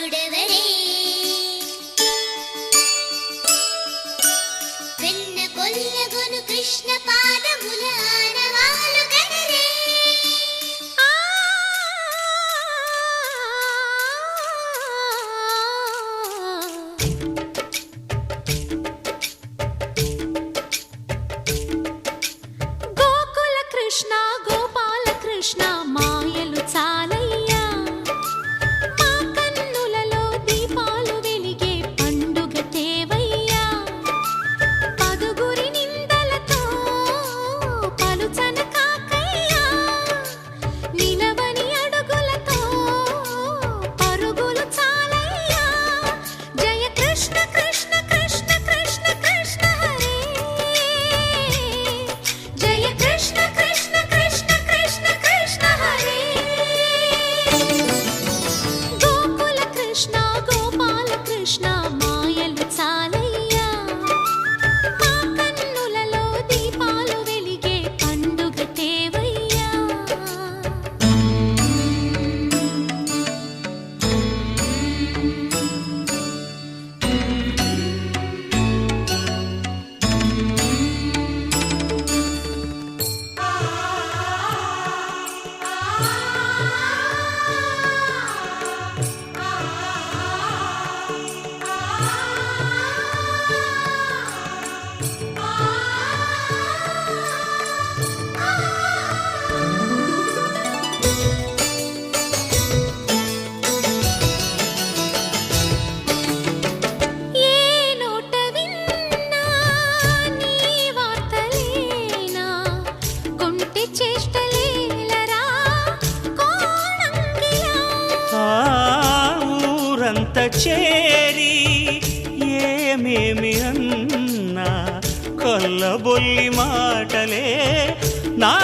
బాలుడెవరే వెన్న కొల్లగొను కృష్ణ పాదముల ఆనవాలు కనరే గోకుల కృష్ణ గోపాల కృష్ణ మాయలు చాలయ్యా మా కన్నులలో దీపాలు వెలిగే పండుగ తేవయ్యా పదుగురి నిందలతో పలుచన కాకయ్యా నిలవని అడుగులతో పరుగులు చాలయ్యా జయ కృష్ణ కృష్ణ కృష్ణ కృష్ణ కృష్ణ హరే జయ కృష్ణ కృష్ణ కృష్ణ కృష్ణ కృష్ణ హరే గోకుల కృష్ణ గోపాల కృష్ణ మాయలు చాలయ్యా మా కన్నులలో దీపాలు వెలిగే పండుగ తేవయ్యా ఏ నోట విన్నా నీ వార్తలేనా కొంటె చేష్టలేలరా కోణంగియా ఆ ఊరంత చేరి ఏమేమి అన్నా కొల్లబొల్లి మాటలే నా